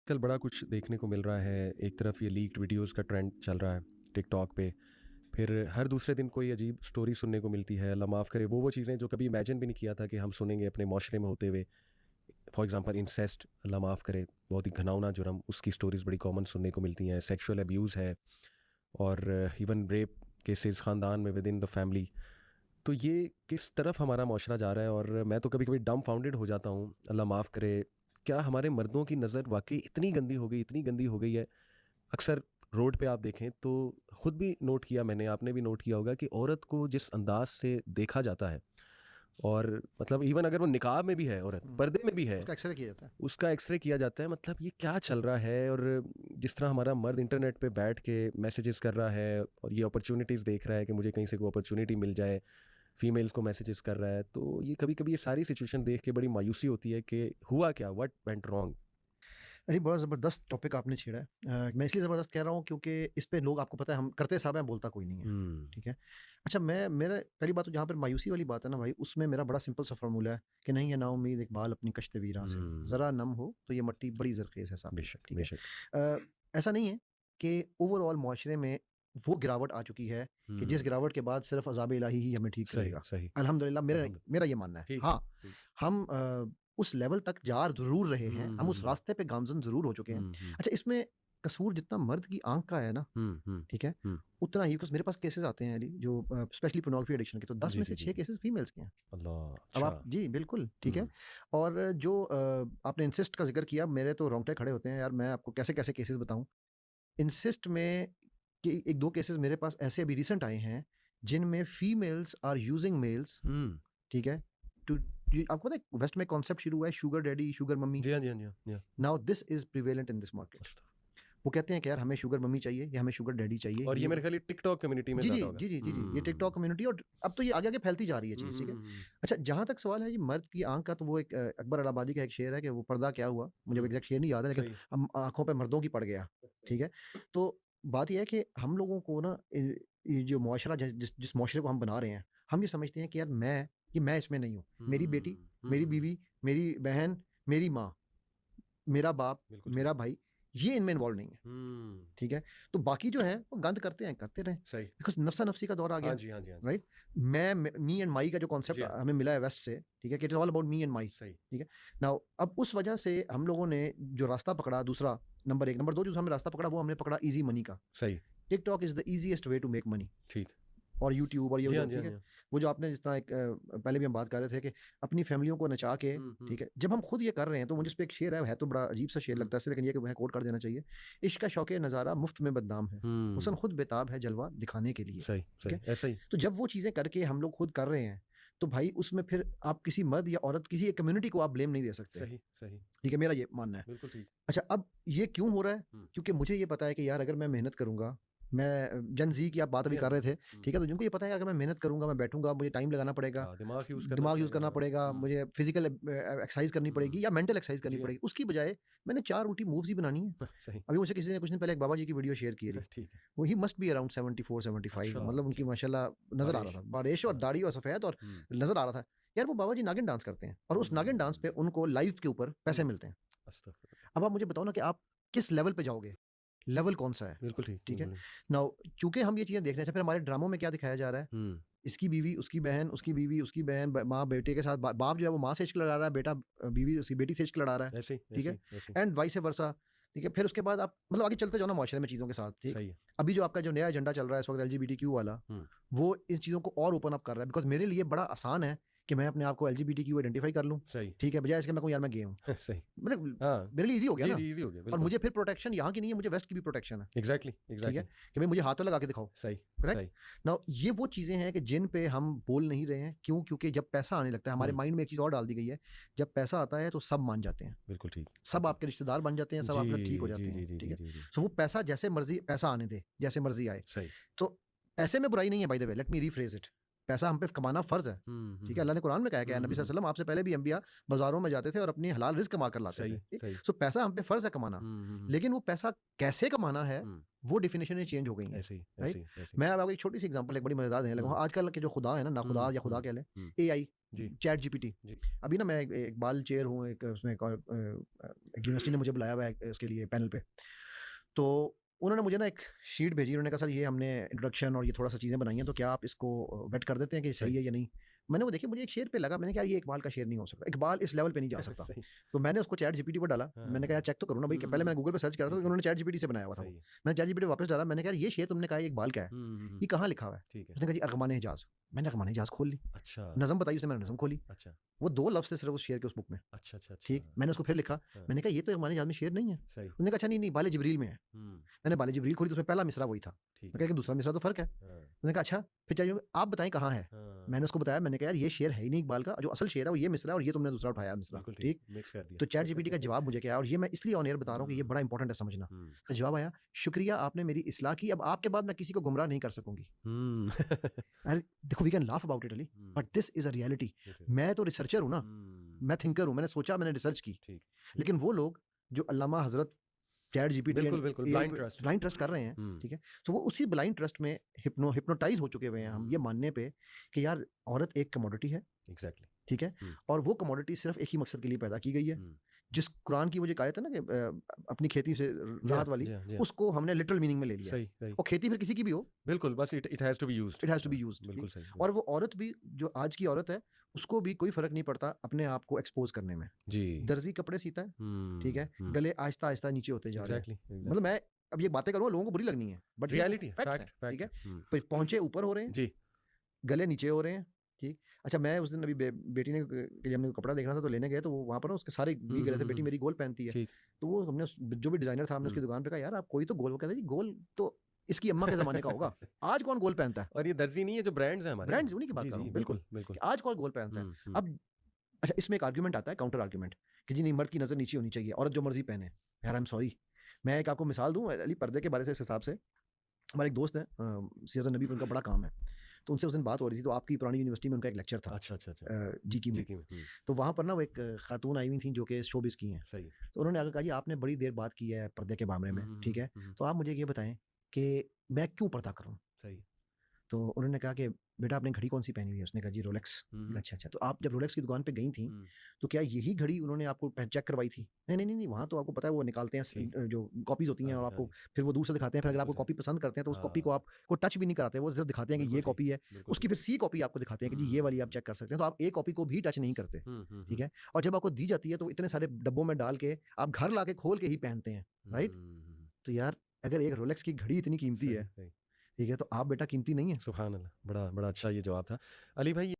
कल बड़ा कुछ देखने को मिल रहा है। एक तरफ ये लीक्ड वीडियोस का ट्रेंड चल रहा है टिकटॉक पे, फिर हर दूसरे दिन कोई अजीब स्टोरी सुनने को मिलती है। अल्लाह माफ़ करे, वो चीज़ें जो कभी इमेजिन भी नहीं किया था कि हम सुनेंगे अपने माशरे में होते हुए। फॉर एग्जांपल इंसेस्ट, अल्लाह माफ़ करे, बहुत ही घिनौना जुर्म, उसकी स्टोरीज़ बड़ी कॉमन सुनने को मिलती हैं। सेक्सुअल अब्यूज़ है और इवन रेप केसेस ख़ानदान में विद इन द फैमिली। तो ये किस तरफ हमारा माशरा जा रहा है, और मैं तो कभी कभी डम फाउंडेड हो जाता हूँ। अल्लाह माफ़ करे, क्या हमारे मर्दों की नज़र वाकई इतनी गंदी हो गई, इतनी गंदी हो गई है। अक्सर रोड पे आप देखें तो खुद भी नोट किया मैंने, आपने भी नोट किया होगा कि औरत को जिस अंदाज से देखा जाता है, और मतलब इवन अगर वो निकाब में भी है, औरत पर्दे में भी है, उसका एक्सरे किया जाता है। उसका एक्सरे किया जाता है। मतलब ये क्या चल रहा है। और जिस तरह हमारा मर्द इंटरनेट पे बैठ के मैसेजेस कर रहा है और ये अपॉर्चुनिटीज़ देख रहा है कि मुझे कहीं से कोई अपॉर्चुनिटी मिल जाए, फीमेल्स को मैसेजेस कर रहा है, तो ये कभी कभी ये सारी सिचुएशन देख के बड़ी मायूसी होती है कि हुआ क्या, व्हाट वेंट रॉन्ग। अरे बड़ा ज़बरदस्त टॉपिक आपने छेड़ा है। मैं इसलिए ज़बरदस्त कह रहा हूँ क्योंकि इस पे लोग, आपको पता है, हम करते साहब हैं, बोलता कोई नहीं है। हम्म। ठीक है। अच्छा, मैं मेरा पहली बात तो जहाँ पर मायूसी वाली बात है ना भाई, उसमें मेरा बड़ा सिंपल सा फार्मूला है कि नहीं है ना उम्मीद इकबाल अपनी कश्ते वीरां से, ज़रा नम हो तो ये मट्टी बड़ी ज़रख़ेज़ है साहब। बेशक ठीक है। बेशक। ऐसा नहीं है कि ओवरऑल मुआशरे में वो गिरावट आ चुकी है कि जिस गिरावट के बाद सिर्फ अज़ाब इलाही ही हमें ठीक सही करेगा। सही। अल्हम्दुलिल्लाह, मेरा अल्हम्दुलिल्लाह। मेरा ये मानना है। ठीक हाँ, ठीक। हम उस लेवल तक जा ज़रूर रहे हैं, हम उस रास्ते पे गामज़न ज़रूर हो चुके हैं। अच्छा, इसमें कसूर जितना मर्द की आँख का है ना, ठीक है, उतना ही, बिकॉज़ मेरे पास केसेस आते हैं अली, जो स्पेशली पोर्नोग्राफी एडिक्शन के, तो 10 जी में जी से जी 6 जी। केसेस फीमेल्स के हैं। अल्लाह, अब अच्छा। आप जी, बिल्कुल, ठीक है। और जो आपने इंसिस्ट का ज़िक्र किया, मेरे तो रोंगटे खड़े होते हैं यार, मैं आपको कैसे-कैसे केसेस बताऊँ। इंसिस्ट में कि 1-2 केसेस मेरे पास ऐसे अभी रिसेंट आए हैं, जिनमें फीमेल्स आर यूजिंग मेल्स, ठीक है, टू, ये आपको पता है वेस्ट में कॉन्सेप्ट शुरू हुआ है शुगर डैडी, शुगर मम्मी। जी हाँ जी हाँ जी हाँ। Now this is prevalent in this market. वो कहते हैं कि यार हमें शुगर मम्मी चाहिए या हमें शुगर डैडी चाहिए, और ये ये मेरे वो। ख्याल ये टिकटॉक कम्युनिटी में जी जी ज़्यादा होगा। जी जी जी जी, ये टिकटॉक कम्युनिटी, और अब तो ये आगे आगे फैलती जा रही है चीज़। ठीक है। अच्छा, जहाँ तक सवाल है ये मर्द की आंख का, तो वो एक अकबर अलाहाबादी का एक शेर है कि वो पर्दा क्या हुआ, मुझे एग्जैक्ट शेर नहीं याद है, लेकिन सही। हम आंखों पे मर्दों की पड़ गया। ठीक है। तो बात यह है कि हम लोगों को ना, ये जो मुआशरा, जिस जिस जिस मुआशरे को हम बना रहे हैं, हम ये समझते हैं कि यार मैं इसमें नहीं हूँ। मेरी बेटी, मेरी बीवी, मेरी बहन, मेरी माँ, मेरा बाप, बिल्कुल मेरा भाई, ये इनमें इन्वॉल्व नहीं है। ठीक। ठीक है। तो बाकी जो है वो गंद करते हैं, करते रहें, सही। बिकॉज नफसा नफसी का दौर आ हाँ गया। जी हाँ जी हाँ जी। राइट। मी एंड माई का जो कॉन्सेप्ट जी हाँ। हमें मिला है वेस्ट से, ठीक है, कि it's all about me and my. सही। ठीक है। नाउ अब उस वजह से हम लोगों ने जो रास्ता पकड़ा, दूसरा, नंबर एक, नंबर दो, जो हमने रास्ता पकड़ा वो हमने पकड़ा इजी मनी का। सही। TikTok is the easiest way to make money. ठीक। और यूट्यूब और ये जी हाँ जो, जी हाँ ठीक जी है, हाँ। वो जो आपने जिस तरह एक पहले भी हम बात कर रहे थे कि अपनी फैमिलियों को नचा के, ठीक है, जब हम खुद ये कर रहे हैं, तो मुझे इस पे एक शेर है तो बड़ा अजीब सा शेर लगता है, लेकिन ये कि वह कोट कर देना चाहिए। इश्क का शौक नज़ारा मुफ्त में बदनाम है, हुस्न खुद बेताब है जलवा दिखाने के लिए। सही ठीक सही है। ऐसा ही। तो जब वो चीज़ें करके हम लोग खुद कर रहे हैं, तो भाई उसमें फिर आप किसी मर्द या औरत, किसी एक कम्युनिटी को आप ब्लेम नहीं दे सकते। सही सही। ठीक है, मेरा ये मानना है। बिल्कुल ठीक। अच्छा, अब ये क्यों हो रहा है? क्योंकि मुझे ये पता है कि यार अगर मैं मेहनत करूँगा, मैं जन ज़ी की आप बात जी अभी हाँ कर जी। रहे थे, ठीक है, तो जिनको ये पता है अगर मैं मेहनत करूँगा, मैं बैठूँगा, मुझे टाइम लगाना पड़ेगा, हाँ, दिमाग यूज़ करना दिमाग यूज़ पड़ेगा करना ज़्यादा। पड़ेगा, मुझे फिजिकल एक्सरसाइज करनी पड़ेगी या मेंटल एक्सरसाइज करनी जी हाँ। पड़ेगी, उसकी बजाय मैंने 4 उल्टी मूव्स ही बनानी है। सही। अभी मुझे किसी ने कुछ दिन पहले एक बाबा जी की वीडियो शेयर की थी। ठीक है। वो ही मस्ट बी अराउंड 74-75, अच्छा मतलब उनकी अच्छा। माशाल्लाह नज़र आ रहा बारिश। था, बारिश और हाँ। दाढ़ी और सफ़ेद, और नज़र आ रहा था। यार वो बाबा जी नागिन डांस करते हैं, और उस नागिन डांस पे उनको लाइव के ऊपर पैसे मिलते हैं। अस्तगफिरुल्लाह। अब आप मुझे बताओ ना कि आप किस लेवल पे जाओगे, लेवल कौन सा है? बिल्कुल ठीक ठीक है। बिल्कुल नाउ चूंकि हम ये चीज़ें देख रहे हैं, फिर हमारे ड्रामों में क्या दिखाया जा रहा है? ठीक। इसकी बीवी, उसकी बहन, उसकी बीवी, उसकी बहन, माँ बेटे के साथ, बाप जो है वो माँ से इश्क लड़ा रहा है, बेटा बीवी उसकी बेटी से इश्क लड़ा रहा है। ऐसे ही ठीक ऐसे है। ही ऐसे ही। And vice versa. ठीक है। फिर उसके बाद आप मतलब आगे चलते जाओ ना मुआशरे में चीज़ों के साथ। ठीक। सही है। अभी जो आपका जो नया एजेंडा चल रहा है इस वक्त, LGBTQ वाला, वो इन चीज़ों को और ओपन अप कर रहा है, बिकॉज मेरे लिए बड़ा आसान है कि मैं अपने आप को LGBTQ आइडेंटिफाई कर लूँ। सही। ठीक है, बजाय इसके मैं कहूँ यार मैं गे हूँ। सही। मतलब हाँ। मेरे लिए ईजी हो गया जी ना। जी इजी हो गया और बिल्कुल। मुझे फिर प्रोटेक्शन यहाँ की नहीं है, मुझे वेस्ट की भी प्रोटेक्शन है। एग्जैक्टली ठीक है, एग्जैक्टली। कि भाई मुझे हाथ तो लगा के दिखाओ। सही करेक्ट। सही। नाउ ये वो चीज़ें हैं कि जिन पे हम बोल नहीं रहे हैं। क्यों? क्योंकि जब पैसा आने लगता है, हमारे माइंड में एक चीज़ और डाल दी गई है, जब पैसा आता है तो सब मान जाते हैं, बिल्कुल ठीक। सब आपके रिश्तेदार बन जाते हैं, सब आपके साथ ठीक हो जी जाते जी हैं। जी ठीक जी है। जी जी। तो वो पैसा जैसे मर्जी पैसा आने दे, जैसे मर्जी आए। सही। तो ऐसे में बुराई नहीं है, by the way, let me rephrase it. पैसा हम पे कमाना फ़र्ज़ है, ठीक है? अल्लाह ने कुरान में कहा है कि नबी सल्लल्लाहु अलैहि वसल्लम आपसे पहले भी अंबिया बाज़ारों में जाते थे और अपनी हलाल रिज़्क कमा कर लाते थे, सही, ठीक? सही। सो पैसा हम पे फ़र्ज़ है कमाना, लेकिन वो पैसा कैसे कमाना है, हुँ, वो डेफ़िनेशनें चेंज हो गई हैं, ऐसे ही, राइट? ऐसे ही, ऐसे ही। मैं अब आपको एक छोटी-सी एग्ज़ाम्पल एक बड़ी मज़ेदार देने लगा हूँ। हुँ, आजकल के जो खुदा है ना, नाखुदा या खुदा हुँ, कह लें, हुँ। एआई, जी, चैट जीपीटी। जी। अभी ना मैं एक इकबाल चेयर हूँ, एक उसमें एक और एक यूनिवर्सिटी ने मुझे बुलाया हुआ है उसके लिए पैनल पे। तो उन्होंने मुझे ना एक शीट भेजी, उन्होंने कहा सर ये हमने इंट्रोडक्शन और ये थोड़ा-सा चीज़ें बनाई हैं, तो क्या आप इसको वेट कर देते हैं कि सही सही। है या नहीं? मैंने वो देखी, मुझे एक शेर पे लगा, मैंने कहा ये इकबाल का शेर नहीं हो सकता, इकबाल इस लेवल पे नहीं जा सकता। सही। तो मैंने उसको चैट जीपीटी पर डाला, मैंने कहा यार हाँ। चेक तो करो ना भाई, पहले मैंने गूगल पे सर्च करा था, तो ठीक है, उन्होंने चैट जीपीटी से बनाया हुआ था वो। सही है। मैंने चैट जीपीटी पे वापस डाला, मैंने कहा यार ये शेर तुमने कहा ये इकबाल का है, ये कहाँ लिखा हुआ है? ठीक है। उसने कहा जी अरग़मान हिजाज़। मैंने अरग़मान हिजाज़ खोल ली, अच्छा, नज़्म बताई उसने, मैंने नज़्म खोली, अच्छा, वो 2 लफ्ज़ थे सिर्फ़ उस शेर के उस बुक में, अच्छा, अच्छा, अच्छा। ठीक? मैंने उसको फिर लिखा, हाँ, मैंने कहा ये तो अरग़मान हिजाज़ में शेर नहीं है। सही। उसने कहा अच्छा नहीं, नहीं बाले जिब्रील में है। हुँ, मैंने बाले जिब्रील खोली तो उसमें पहला मिसरा वही था। ठीक मैं है। कहा कि दूसरा मिसरा तो फ़र्क है। हाँ, मैंने कहा अच्छा, फिर चाहिए आप बताएँ कहाँ है? हाँ। मैंने उसको बताया, मैंने कहा यार ये शेर है ही नहीं इकबाल का, जो असल शेर है वो ये मिसरा है और ये तुमने दूसरा उठाया मिसरा, बिल्कुल ठीक, ठीक? मिक्स कर तो दिया। चैट जीपीटी का जवाब मुझे क्या आया, और ये मैं इसलिए ऑन एयर बता रहा हूँ कि ये हुँ, बड़ा इंपॉर्टेंट है समझना। हुँ, तो जवाब आया, शुक्रिया आपने मेरी इस्लाह की, अब आपके बाद मैं किसी को गुमराह नहीं कर सकूँगी। हुँ। अरे देखो we can laugh about it अली, hmm, but this is a reality. This is मैं तो रिसर्चर हूँ ना, हुँ, मैं थिंकर हूँ, मैंने सोचा, मैंने रिसर्च की। ठीक। लेकिन वो लोग जो अल्लामा हज़रत चैट जीपीटी एंड बिल्कुल, बिल्कुल, एआई ब्लाइंड पे ट्रस्ट। ब्लाइंड ट्रस्ट कर रहे हैं, हुँ, ठीक है? तो वो उसी ब्लाइंड ट्रस्ट में हिप्नोटाइज़ हो चुके हुए हैं हम, ये हुँ, मानने पे कि यार औरत एक कमोडिटी है, एग्ज़ैक्टली। ठीक है? हुँ, और वो कमोडिटी सिर्फ़ एक ही मकसद के लिए पैदा की गई है। हुँ। जिस कुरान की वो जो एक आयत है ना कि अपनी खेती से जी हाँ, राहत वाली, जी हाँ, जी हाँ। उसको हमने लिटरल मीनिंग में ले लिया है। सही, सही। और खेती फिर किसी की भी हो, बिल्कुल, बस it it has to be used. It has to be हाँ, यूज्ड, ठीक? बिल्कुल सही। और वो औरत भी, जो आज की औरत है, उसको भी कोई फ़र्क नहीं पड़ता अपने आप को एक्सपोज़ करने में। जी। दर्जी कपड़े सीता है, ठीक हुँ, है? हुँ। गले आहिस्ता-आहिस्ता नीचे होते जा रहे हैं। एग्ज़ैक्टली, मतलब एग्ज़ैक्टली। मैं अब ये बातें करूँगा, लोगों को बुरी लगनी है, बट ये रियलिटी है, फैक्ट्स हैं, फैक्ट ठीक फैक्ट है? है। हुँ। पहुँचे ऊपर हो रहे हैं, जी, गले नीचे हो रहे हैं, ठीक? अच्छा, मैं उस दिन अभी बेटी ने के लिए हमने कपड़ा देखना था तो लेने गए, तो वो वहाँ पर ना उसके सारे भी हुँ, कह हुँ, रहे थे हुँ, बेटी हुँ। मेरी गोल पहनती है। ठीक। तो वो हमने जो भी डिज़ाइनर था, हमने उसकी हुँ। दुकान पे कहा यार आप कोई तो गोल, वो कहता है जी गोल तो इसकी अम्मा के ज़माने का होगा, आज कौन गोल पहनता है? और ये दर्जी नहीं है जो ब्रांड्स हैं हमारे। ब्रांड्स उन्हीं की बात जी, कर रहा जी, हूँ, बिल्कुल, बिल्कुल, बिल्कुल। कि आज कौन गोल पहनता है? हुँ, हुँ। अब अच्छा, इसमें एक आर्गुमेंट आता है, काउंटर आर्गुमेंट, कि जी नहीं मर्द की नज़र नीचे होनी चाहिए, औरत जो मर्ज़ी पहने। यार आई एम सॉरी, मैं एक आपको मिसाल दूँ अली पर्दे के बारे से, इस हिसाब से हमारे एक दोस्त हैं सीरत नबी पे उनका बड़ा काम है। तो उनसे उस दिन बात हो रही थी, तो आपकी पुरानी यूनिवर्सिटी में उनका एक लेक्चर था अच्छा, अच्छा, अच्छा। जीकी में। जी की में। हुँ, तो वहाँ पर ना वो एक खातून आई हुई थी जो कि शोबिज़ की हैं। सही। तो उन्होंने आकर कहा जी आपने बड़ी देर बात की है पर्दे के मामले हुँ, में, हुँ, ठीक हुँ, है? हुँ, हुँ। तो आप मुझे ये बताएँ कि मैं क्यों पर्दा करूँ? सही। तो उन्होंने कहा कि बेटा आपने घड़ी कौन-सी पहनी हुई है? उसने कहा जी रोलेक्स। हुँ, मैंने कहा हुँ, अच्छा, अच्छा। तो आप जब रोलेक्स की दुकान पे गई थीं, हुँ। तो क्या यही घड़ी उन्होंने आपको चेक करवाई थी? नहीं, नहीं, नहीं, नहीं, वहाँ तो आपको पता है वो निकालते हैं ठीक। जो कॉपीज़ होती हैं हाँ और जी, हाँ आपको जी। फिर वो दूर से दिखाते हैं, फिर अगर बिल्कुल आपको सही। कॉपी पसंद करते हैं तो उस कॉपी को हाँ, आपको टच भी नहीं कराते, वो सिर्फ़ दिखाते हैं कि बिल्कुल ये ठीक, कॉपी है। बिल्कुल उसकी ठीक। फिर सी कॉपी आपको दिखाते हैं कि जी ये वाली आप हुँ, चेक कर सकते हैं। तो आप ए कॉपी को भी टच नहीं करते, हुँ, हुँ, ठीक हुँ, है? और जब आपको दी जाती है तो इतने सारे डब्बों में डाल के आप घर लाके खोल के ही पहनते हैं, राइट? हुँ। तो यार अगर एक रोलेक्स की घड़ी इतनी कीमती सही, है, सही। ठीक है? तो आप बेटा कीमती नहीं है? सुभान अल्लाह! बड़ा बड़ा अच्छा ये जवाब था। अली भाई